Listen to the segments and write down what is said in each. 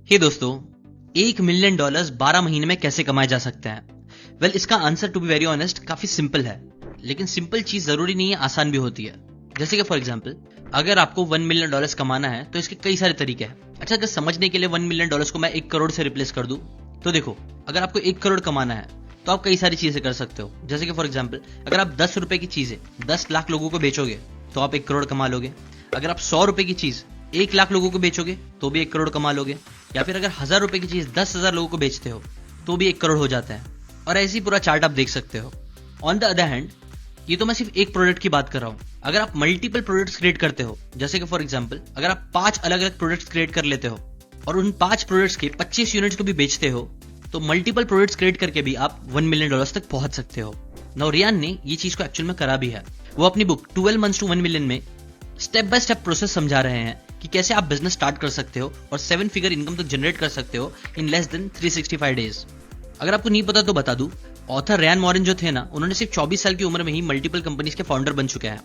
हे दोस्तों, $1 मिलियन 12 महीने में कैसे कमाए जा सकते हैं? वेल, इसका answer to be very honest काफी सिंपल है, लेकिन सिंपल चीज जरूरी नहीं है, आसान भी होती है। जैसे कि फॉर एग्जांपल, अगर आपको $1 मिलियन कमाना है तो इसके कई सारे तरीके हैं। अच्छा, अगर समझने के लिए $1 मिलियन को मैं 1 करोड़ से रिप्लेस कर दूं, तो देखो, अगर आपको 1 करोड़ कमाना है तो आप कई सारी चीजें कर सकते हो। जैसे कि फॉर एग्जाम्पल, अगर आप 10 रुपए की चीजें 10 लाख लोगों को बेचोगे तो आप 1 करोड़ कमा लोगे। अगर आप 100 रुपए की चीज 1 लाख लोगों को बेचोगे तो भी 1 करोड़ कमा लोगे। या फिर अगर 1000 रुपए की चीज 10,000 लोगों को बेचते हो तो भी 1 करोड़ हो जाता है। और ऐसे ही पूरा चार्ट आप देख सकते हो। ऑन द अदर हैंड, ये तो मैं सिर्फ एक प्रोडक्ट की बात कर रहा हूं। अगर आप मल्टीपल प्रोडक्ट्स क्रिएट करते हो, जैसे कि फॉर एग्जांपल, अगर आप 5 अलग अलग प्रोडक्ट्स क्रिएट कर लेते हो और उन 5 प्रोडक्ट्स के 25 यूनिट्स को भी बेचते हो, तो मल्टीपल प्रोडक्ट्स क्रिएट करके भी आप $1 मिलियन तक पहुंच सकते हो। नाउ रियान ने ये चीज को एक्चुअल में करा भी है। वो अपनी बुक 12 मंथ्स टू 1 मिलियन में स्टेप बाय स्टेप प्रोसेस समझा रहे हैं कि कैसे आप बिजनेस स्टार्ट कर सकते हो और 7 फिगर इनकम तक जनरेट कर सकते हो इन लेस देन 365 डेज। अगर आपको नहीं पता तो बता दूं, ऑथर रैन मॉरिन जो थे ना, उन्होंने सिर्फ 24 साल की उम्र में ही मल्टीपल कंपनीज के फाउंडर बन चुके हैं।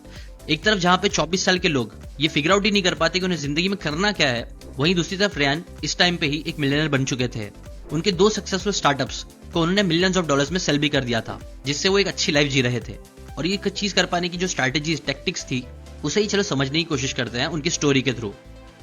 एक तरफ जहां पे 24 साल के लोग ये फिगर आउट ही नहीं कर पाते कि उन्हें जिंदगी में करना क्या है, वहीं दूसरी तरफ रैन इस टाइम पे ही एक मिलियनर बन चुके थे। उनके 2 सक्सेसफुल स्टार्टअप्स को उन्होंने मिलियंस ऑफ डॉलर्स में सेल भी कर दिया था, जिससे वो एक अच्छी लाइफ जी रहे थे। और ये चीज कर पाने की जो स्ट्रैटेजीज टैक्टिक्स थी, उसे ही चलो समझने की कोशिश करते हैं उनकी स्टोरी के थ्रू।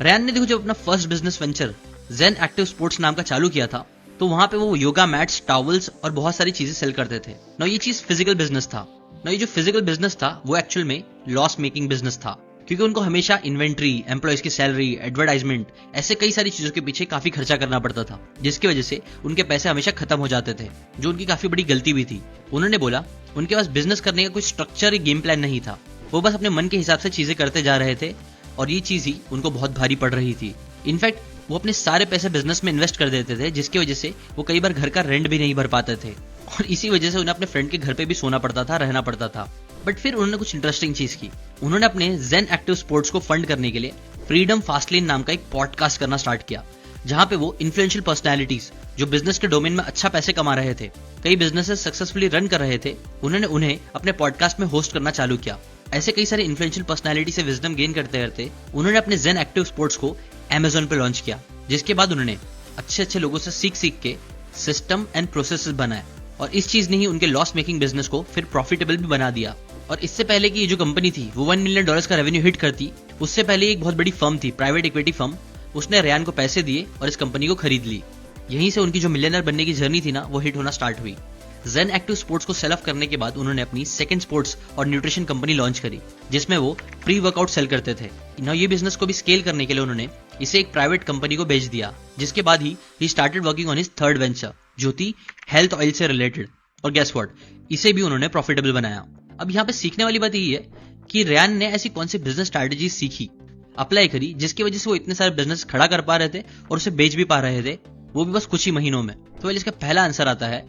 रैन ने देखो, जब अपना फर्स्ट बिजनेस वेंचर जेन एक्टिव स्पोर्ट्स नाम का चालू किया था, तो वहां पे वो योगा मैट्स, टॉवल्स और बहुत सारी चीजें सेल करते थे। ना ये चीज फिजिकल बिजनेस था। ना ये जो फिजिकल बिजनेस था वो एक्चुअल में लॉस मेकिंग बिजनेस था, क्योंकि उनको हमेशा इन्वेंट्री, एम्प्लॉयज की सैलरी, एडवर्टाइजमेंट, ऐसे कई सारी चीजों के पीछे काफी खर्चा करना पड़ता था, जिसकी वजह से उनके पैसे हमेशा खत्म हो जाते थे, जो उनकी काफी बड़ी गलती भी थी। उन्होंने बोला, उनके पास बिजनेस करने का कोई स्ट्रक्चर या गेम प्लान नहीं था। वो बस अपने मन के हिसाब से चीजें करते जा रहे थे और ये चीज ही उनको बहुत भारी पड़ रही थी। इनफैक्ट वो अपने सारे पैसे बिजनेस में इन्वेस्ट कर देते थे, जिसकी वजह से वो कई बार घर का रेंट भी नहीं भर पाते थे और इसी वजह से उन्हें अपने फ्रेंड के घर पे भी सोना पड़ता था, रहना पड़ता था। बट फिर उन्होंने कुछ इंटरेस्टिंग चीज की। उन्होंने अपने जेन एक्टिव स्पोर्ट्स को फंड करने के लिए फ्रीडम फास्टलेन नाम का एक पॉडकास्ट करना स्टार्ट किया, जहां पे वो इन्फ्लुएंशियल पर्सनैलिटीज जो बिजनेस के डोमेन में अच्छा पैसे कमा रहे थे, कई बिजनेसेस सक्सेसफुली रन कर रहे थे, उन्होंने उन्हें अपने पॉडकास्ट में होस्ट करना चालू किया। ऐसे कई सारे इन्फ्लुएंशियल पर्सनैलिटी से विजडम गेन करते करते उन्होंने अपने जेन एक्टिव स्पोर्ट्स को Amazon पे लॉन्च किया, जिसके बाद उन्होंने अच्छे लोगों से सीख के सिस्टम एंड प्रोसेसेस बनाए और इस चीज ने ही उनके लॉस मेकिंग बिजनेस को फिर प्रॉफिटेबल भी बना दिया। और इससे पहले कि ये जो कंपनी थी वो $1 मिलियन का रेवेन्यू हिट करती, उससे पहले एक बहुत बड़ी फर्म थी, प्राइवेट इक्विटी फर्म, उसने रैन को पैसे दिए और इस कंपनी को खरीद ली। यहीं से उनकी जो मिलियनर बनने की जर्नी थी ना, वो हिट होना स्टार्ट हुई। जेन एक्टिव स्पोर्ट्स को सेल ऑफ करने के बाद उन्होंने अपनी सेकंड स्पोर्ट्स और न्यूट्रिशन कंपनी लॉन्च करी, जिसमें वो प्री वर्कआउट सेल करते थे। ना ये बिजनेस को भी स्केल करने के लिए उन्होंने इसे एक प्राइवेट कंपनी को बेच दिया, जिसके बाद he started working on his third venture, जो थी हेल्थ ऑयल से रिलेटेड। और गेस व्हाट, इसे भी उन्होंने प्रॉफिटेबल बनाया। अब यहाँ पे सीखने वाली बात यही है कि रैन ने ऐसी कौन सी बिजनेस स्ट्रैटेजी सीखी, अप्लाई करी, जिसकी वजह से वो इतने सारे बिजनेस खड़ा कर पा रहे थे और उसे बेच भी पा रहे थे, वो भी बस कुछ ही महीनों में। तो इसका पहला आंसर आता है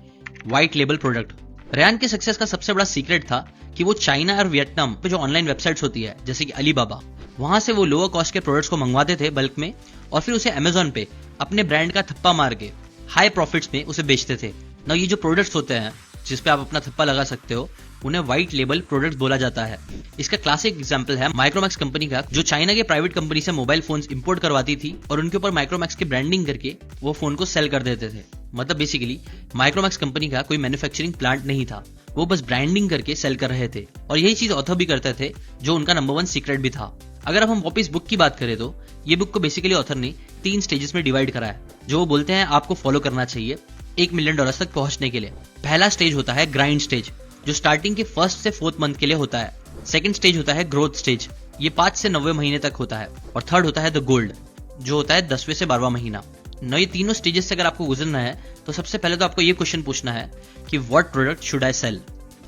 व्हाइट लेबल प्रोडक्ट। रैन के सक्सेस का सबसे बड़ा सीक्रेट था कि वो चाइना और वियतनाम पे जो ऑनलाइन वेबसाइट्स होती है, जैसे कि अलीबाबा, वहां से वो लोअर कॉस्ट के प्रोडक्ट्स को मंगवाते थे बल्क में और फिर उसे अमेजोन पे अपने ब्रांड का थप्पा मार के हाई प्रॉफिट्स में उसे बेचते थे। ना ये जो प्रोडक्ट्स होते हैं जिसपे आप अपना थप्पा लगा सकते हो, उन्हें व्हाइट लेबल प्रोडक्ट्स बोला जाता है। इसका क्लासिक एग्जांपल है माइक्रोमैक्स कंपनी का, जो चाइना के प्राइवेट कंपनी से मोबाइल फोन्स इंपोर्ट करवाती थी और उनके ऊपर माइक्रोमैक्स की ब्रांडिंग करके वो फोन को सेल कर देते थे। मतलब बेसिकली माइक्रोमैक्स कंपनी का कोई मैन्युफैक्चरिंग प्लांट नहीं था, वो बस ब्रांडिंग करके सेल कर रहे थे। और यही चीज ऑथर भी करते थे, जो उनका नंबर 1 सीक्रेट भी था। अगर अब हम वापस बुक की बात करें तो ये बुक को बेसिकली ऑथर ने 3 स्टेजेस में डिवाइड करा है, जो वो बोलते हैं आपको फॉलो करना चाहिए $1 मिलियन तक पहुंचने के लिए। पहला स्टेज होता है ग्राइंड स्टेज, जो स्टार्टिंग के 1st से 4th मंथ के लिए होता है। सेकंड स्टेज होता है ग्रोथ स्टेज, ये 5 से 90 महीने तक होता है। और थर्ड होता है द गोल्ड, जो होता है 10वें से 12वां महीना। न ये तीनों स्टेजेस से अगर आपको गुजरना है तो सबसे पहले तो आपको ये क्वेश्चन पूछना है कि what product should I sell,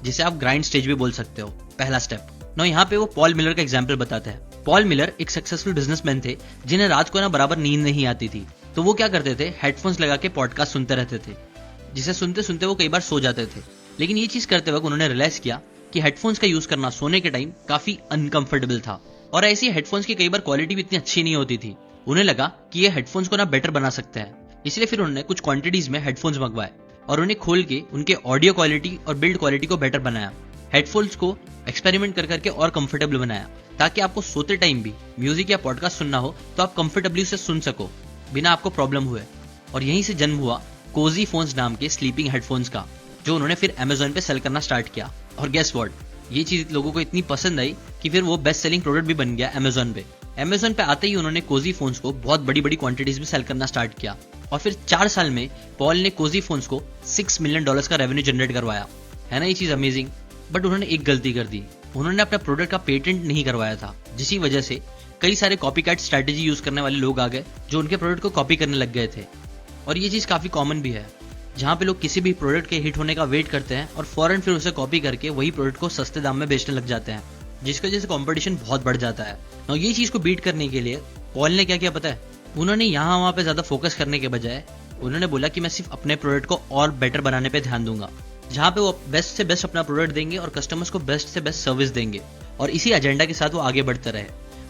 जिसे आप ग्राइंड स्टेज भी बोल सकते हो, पहला स्टेप। न यहाँ पे वो पॉल मिलर का एग्जाम्पल बताते हैं। पॉल मिलर एक सक्सेसफुल बिजनेसमैन थे, जिन्हें रात को ना बराबर नींद नहीं आती थी। तो वो क्या करते थे, हेडफोन्स लगा के पॉडकास्ट सुनते रहते थे, जिसे सुनते सुनते वो कई बार सो जाते थे। लेकिन ये चीज करते वक्त उन्होंने रियलाइज किया कि हेडफोन्स का यूज करना सोने के टाइम काफी अनकंफर्टेबल था और ऐसी हेडफोन्स की कई बार क्वालिटी भी इतनी अच्छी नहीं होती थी। उन्हें लगा कि ये हेडफोन्स को ना बेटर बना सकते हैं, इसलिए फिर उन्होंने कुछ क्वांटिटीज में हेडफोन्स मंगवाए और उन्हें खोल के उनके ऑडियो क्वालिटी और बिल्ड क्वालिटी को बेटर बनाया। हेडफोन्स को एक्सपेरिमेंट कर करके और कंफर्टेबल बनाया, ताकि आपको सोते टाइम भी म्यूजिक या पॉडकास्ट सुनना हो तो आप कंफर्टेबली उसे सुन सको। बिना आपको प्रॉब्लम हुए। और यहीं से जन्म हुआ कोजी फोन्स नाम के स्लीपिंग हेडफोन्स का, जो उन्होंने फिर अमेजोन पे सेल करना स्टार्ट किया। और गेस व्हाट, ये चीज लोगों को इतनी पसंद आई कि फिर वो बेस्ट सेलिंग प्रोडक्ट भी बन गया अमेजोन पे। अमेजोन पे आते ही उन्होंने कोजी फोन्स को बहुत बड़ी बड़ी क्वांटिटीज में सेल करना स्टार्ट किया और फिर 4 साल में पॉल ने कोजी फोन्स को $6 मिलियन का रेवेन्यू जनरेट करवाया। है ना ये चीज अमेजिंग। बट उन्होंने एक गलती कर दी, उन्होंने अपने प्रोडक्ट का पेटेंट नहीं करवाया था, जिसकी वजह से कई सारे कॉपीकैट स्ट्रैटेजी यूज करने वाले लोग आ गए जो उनके प्रोडक्ट को कॉपी करने लग गए थे। और ये चीज काफी कॉमन भी है, जहाँ पे लोग किसी भी प्रोडक्ट के हिट होने का वेट करते हैं और फौरन फिर उसे कॉपी करके वही प्रोडक्ट को सस्ते दाम में बेचने लग जाते हैं, जिसकी वजह से कंपटीशन बहुत बढ़ जाता है। और ये चीज को बीट करने के लिए पॉल ने क्या किया पता है, उन्होंने यहाँ वहाँ पे ज्यादा फोकस करने के बजाय उन्होंने बोला कि मैं सिर्फ अपने प्रोडक्ट को और बेटर बनाने पे ध्यान दूंगा, जहाँ पे वो बेस्ट से बेस्ट अपना प्रोडक्ट देंगे और कस्टमर्स को बेस्ट से बेस्ट सर्विस देंगे। और इसी एजेंडा के साथ वो आगे बढ़ते रहे।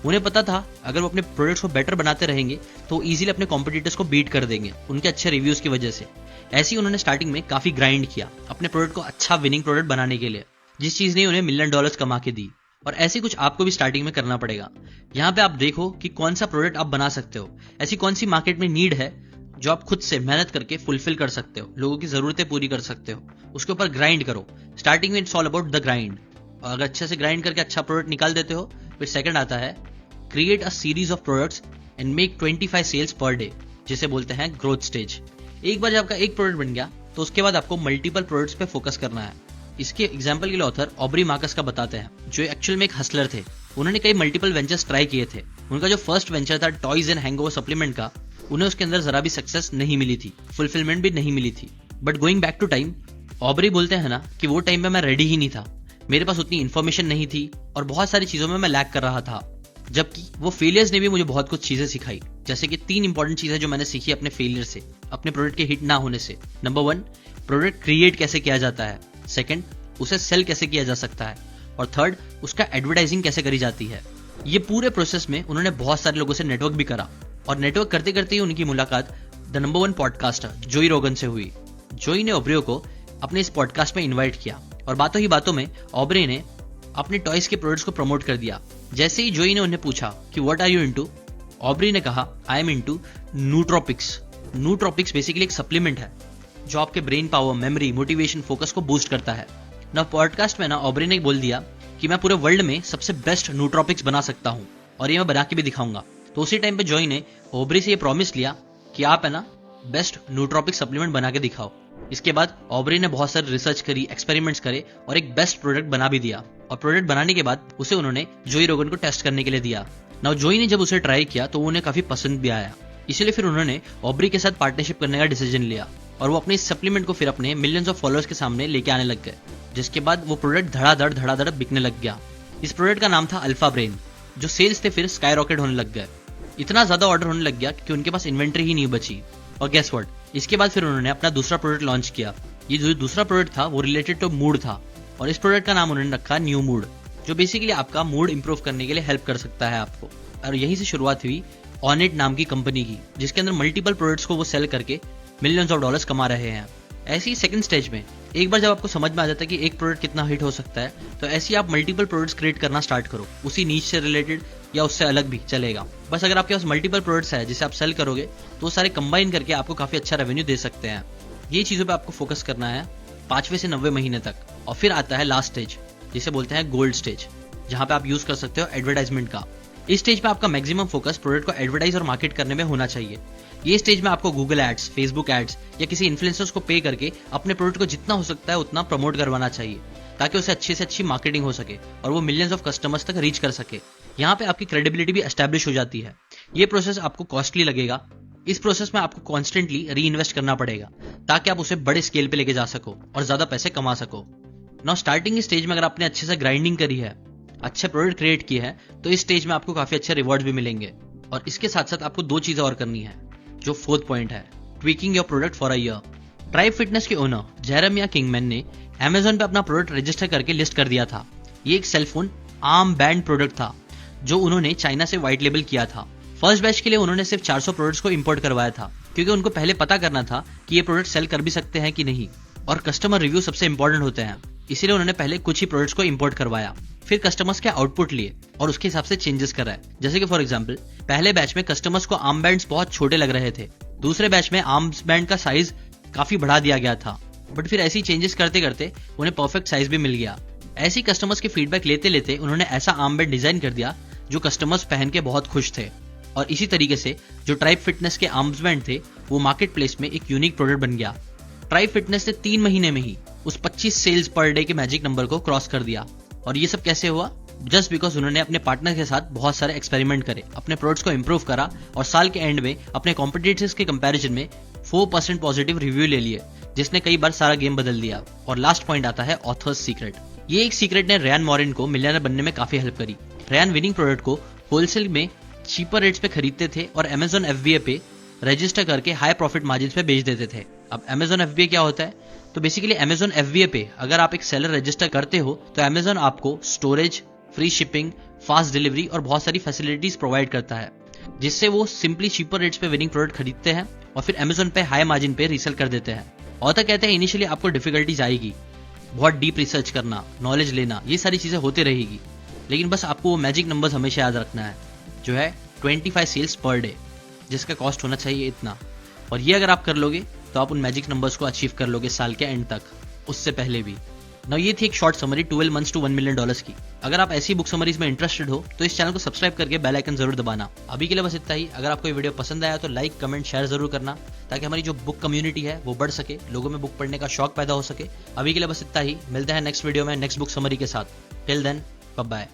उन्हें पता था अगर वो अपने प्रोडक्ट्स को बेटर बनाते रहेंगे तो इजीली अपने कॉम्पिटिटर्स को बीट कर देंगे उनके अच्छे रिव्यूज की वजह से। ऐसे ही उन्होंने स्टार्टिंग में काफी ग्राइंड किया अपने प्रोडक्ट को अच्छा विनिंग प्रोडक्ट बनाने के लिए, जिस चीज ने उन्हें $1 मिलियन कमा के दी। और ऐसे कुछ आपको भी स्टार्टिंग में करना पड़ेगा। यहाँ पे आप देखो कि कौन सा प्रोडक्ट आप बना सकते हो, ऐसी कौन सी मार्केट में नीड है जो आप खुद से मेहनत करके फुलफिल कर सकते हो, लोगों की जरूरतें पूरी कर सकते हो, उसके ऊपर ग्राइंड करो। स्टार्टिंग में it's all about the grind. और अगर अच्छे से ग्राइंड करके अच्छा प्रोडक्ट निकाल देते हो, फिर सेकंड आता है create a series of products and make 25 sales per day, जिसे बोलते हैं ग्रोथ स्टेज। एक बार जब आपका एक प्रोडक्ट बन गया तो उसके बाद आपको मल्टीपल प्रोडक्ट्स पे फोकस करना है। इसके एग्जाम्पल के लिए ऑथर ऑब्री मार्कस का बताते हैं, जो एक्चुअल में एक हसलर थे। उन्होंने कई मल्टीपल वेंचर्स ट्राई किए थे। उनका जो फर्स्ट वेंचर था टॉयज एंड हैंगओवर सप्लीमेंट का, उन्हें उसके अंदर जरा भी सक्सेस नहीं मिली थी, फुलफिलमेंट भी नहीं मिली थी। But going back to time, Aubrey बोलते हैं ना कि वो टाइम पे मैं रेडी ही नहीं था, मेरे पास उतनी इन्फॉर्मेशन नहीं थी और बहुत सारी चीजों में मैं लैक कर रहा था। जबकि वो फेलियर्स ने भी मुझे बहुत कुछ चीजें सिखाई, जैसे कि 3 इंपॉर्टेंट चीजें जो मैंने सीखी अपने फेलियर से, अपने प्रोडक्ट के हिट ना होने से। नंबर 1, प्रोडक्ट क्रिएट कैसे किया जाता है। सेकंड, उसे सेल कैसे किया जा सकता है। और थर्ड, उसका एडवर्टाइजिंग कैसे करी जाती है। ये पूरे प्रोसेस में उन्होंने बहुत सारे लोगों से नेटवर्क भी करा और नेटवर्क करते करते ही उनकी मुलाकात द नंबर 1 पॉडकास्टर जोई रोगन से हुई। जोई ने ऑब्री को अपने इस पॉडकास्ट में इन्वाइट किया और बातों ही बातों में ऑब्री ने अपने टॉयज के प्रोडक्ट्स को प्रमोट कर दिया। जैसे ही जोई ने उन्हें पूछा कि what are you into, Aubrey ने कहा I am into nootropics. Nootropics basically एक सप्लीमेंट है जो आपके brain power, memory, motivation, focus को बूस्ट करता है। ना पॉडकास्ट में ना ऑब्री ने बोल दिया कि मैं पूरे वर्ल्ड में सबसे बेस्ट नूट्रोपिक्स बना सकता हूँ और ये मैं बना के भी दिखाऊंगा। तो उसी टाइम पे जोई ने ऑब्री से ये प्रॉमिस लिया कि आप है ना बेस्ट नूट्रोपिक सप्लीमेंट बना के दिखाओ। इसके बाद ऑब्री ने बहुत सारी रिसर्च करी, एक्सपेरिमेंट्स करे और एक बेस्ट प्रोडक्ट बना भी दिया। और प्रोडक्ट बनाने के बाद उसे उन्होंने जोई रोगन को टेस्ट करने के लिए दिया। नाउ जोई ने जब उसे ट्राई किया तो उन्हें काफी पसंद भी आया, इसलिए फिर उन्होंने ऑब्री के साथ पार्टनरशिप करने का डिसीजन लिया और वो अपने इस सप्लीमेंट को फिर अपने मिलियंस ऑफ फॉलोअर्स के सामने लेके आने लग गए, जिसके बाद वो प्रोडक्ट धड़ाधड़ बिकने लग गया। इस प्रोडक्ट का नाम था अल्फा ब्रेन। जो सेल्स थे फिर स्काई रॉकेट होने लग गए, इतना ज्यादा ऑर्डर होने लग गया कि उनके पास इन्वेंट्री ही नहीं बची। और गेस व्हाट, इसके बाद फिर उन्होंने अपना दूसरा प्रोडक्ट लॉन्च किया। ये जो दूसरा प्रोडक्ट था वो रिलेटेड टू मूड था और इस प्रोडक्ट का नाम उन्होंने रखा न्यू मूड, जो बेसिकली आपका मूड इंप्रूव करने के लिए हेल्प कर सकता है आपको। और यहीं से शुरुआत हुई ऑनिट नाम की कंपनी की, जिसके अंदर मल्टीपल प्रोडक्ट्स को वो सेल करके मिलियंस ऑफ डॉलर्स कमा रहे हैं। ऐसी सेकंड स्टेज में एक बार जब आपको समझ में आ जाता है कि एक प्रोडक्ट कितना हिट हो सकता है, तो ऐसे आप मल्टीपल प्रोडक्ट्स क्रिएट करना स्टार्ट करो, उसी नीच से रिलेटेड या उससे अलग भी चलेगा। बस अगर आपके पास मल्टीपल प्रोडक्ट्स है जिसे आप सेल करोगे तो वो सारे कंबाइन करके आपको काफी अच्छा रेवेन्यू दे सकते हैं। ये चीजों पे आपको फोकस करना है 5वें से 90 महीने तक। और फिर आता है लास्ट स्टेज, जिसे बोलते हैं गोल्ड स्टेज, जहां पे आप यूज कर सकते हो एडवर्टाइजमेंट का। इस स्टेज पे आपका मैक्सिमम फोकस प्रोडक्ट को एडवर्टाइज और मार्केट करने में होना चाहिए। ये स्टेज में आपको गूगल एड्स, फेसबुक एड्स या किसी इन्फ्लुएंसर्स को पे करके अपने प्रोडक्ट को जितना हो सकता है उतना प्रमोट करवाना चाहिए, ताकि उसे अच्छी से अच्छी मार्केटिंग हो सके और वो मिलियंस ऑफ कस्टमर्स तक रीच कर सके। यहाँ पे आपकी क्रेडिबिलिटी भी एस्टैब्लिश हो जाती है। ये प्रोसेस आपको कॉस्टली लगेगा, इस प्रोसेस में आपको कॉन्स्टेंटली री इन्वेस्ट करना पड़ेगा ताकि आप उसे बड़े स्केल पे लेके जा सको और ज्यादा पैसे कमा सको। नाउ स्टार्टिंग स्टेज में अगर आपने अच्छे से ग्राइंडिंग करी है, अच्छे प्रोडक्ट क्रिएट किए हैं, तो इस स्टेज में आपको काफी अच्छे रिवॉर्ड भी मिलेंगे। और इसके साथ साथ आपको 2 चीजें और करनी है, जो 4th पॉइंट है, tweaking your product for a year. Tribe fitness के ओनर जेरेमिया किंगमैन ने अमेजोन पे अपना प्रोडक्ट रजिस्टर करके लिस्ट कर दिया था। ये एक सेलफोन आर्म बैंड प्रोडक्ट था जो उन्होंने चाइना से व्हाइट लेबल किया था। फर्स्ट बैच के लिए उन्होंने सिर्फ 400 प्रोडक्ट्स को इंपोर्ट करवाया था, क्योंकि उनको पहले पता करना था कि ये प्रोडक्ट सेल कर भी सकते हैं कि नहीं, और कस्टमर रिव्यू सबसे इंपॉर्टेंट होते हैं। इसीलिए उन्होंने पहले कुछ ही प्रोडक्ट्स को इंपोर्ट करवाया, फिर कस्टमर्स के आउटपुट लिए और उसके हिसाब से चेंजेस कर रहा है। जैसे कि फॉर एग्जांपल पहले बैच में कस्टमर्स को आर्म बैंड्स बहुत छोटे लग रहे थे, दूसरे बैच में आर्म बैंड का साइज काफी बढ़ा दिया गया था, बट फिर ऐसी चेंजेस करते करते उन्हें परफेक्ट साइज भी मिल गया। ऐसी कस्टमर्स के फीडबैक लेते लेते उन्होंने ऐसा आर्म बैंड डिजाइन कर दिया जो कस्टमर्स पहन के बहुत खुश थे। और इसी तरीके से जो ट्राइब फिटनेस के आर्म्स बैंड थे वो मार्केट प्लेस में एक यूनिक प्रोडक्ट बन गया। ट्राइब फिटनेस ने 3 महीने में ही उस 25 सेल्स पर डे के मैजिक नंबर को क्रॉस कर दिया। और ये सब कैसे हुआ? जस्ट बिकॉज उन्होंने अपने पार्टनर के साथ बहुत सारे एक्सपेरिमेंट करे, अपने प्रोडक्ट्स को इंप्रूव करा और साल के एंड में अपने कॉम्पिटिटर्स के कंपैरिजन में 4% पॉजिटिव रिव्यू ले लिए, जिसने कई बार सारा गेम बदल दिया। और लास्ट पॉइंट आता है ऑथर्स सीक्रेट। ये एक सीक्रेट ने रयान मॉरिन को मिलियनर बनने में काफी हेल्प करी। रयान विनिंग प्रोडक्ट को होलसेल में चीपर रेट्स पे खरीदते थे और Amazon FBA पे रजिस्टर करके हाई प्रॉफिट मार्जिन पे बेच देते थे। अब Amazon FBA क्या होता है? तो बेसिकली Amazon FBA पे अगर आप एक सेलर रजिस्टर करते हो तो Amazon आपको storage, free shipping, fast delivery और बहुत सारी फैसिलिटीज प्रोवाइड करता है, जिससे वो सिंपली चीपर रेट्स पे विनिंग प्रोडक्ट खरीदते हैं और फिर Amazon पे हाई मार्जिन पे रीसेल कर देते हैं। ऑथर कहते हैं इनिशियली आपको डिफिकल्टीज आएगी, बहुत डीप रिसर्च करना, नॉलेज लेना, ये सारी चीजें होती रहेगी, लेकिन बस आपको वो मैजिक नंबर्स हमेशा याद रखना है जो है 25 सेल्स पर डे, जिसका कॉस्ट होना चाहिए इतना। और ये अगर आप कर लोगे तो आप उन मैजिक नंबर्स को अचीव कर लोगे साल के एंड तक, उससे पहले भी। ना ये थी एक short summary 12 months to $1 million की। अगर आप ऐसी बुक समरीज में इंटरेस्टेड हो तो इस चैनल को सब्सक्राइब करके बेल आइकन जरूर दबाना। अभी के लिए बस इतना ही। अगर आपको ये वीडियो पसंद आया तो लाइक, कमेंट, शेयर जरूर करना, ताकि हमारी जो बुक कम्युनिटी है वो बढ़ सके, लोगों में बुक पढ़ने का शौक पैदा हो सके। अभी के लिए बस इतना ही। मिलते हैं नेक्स्ट वीडियो में नेक्स्ट बुक समरी के साथ। Till then, bye bye.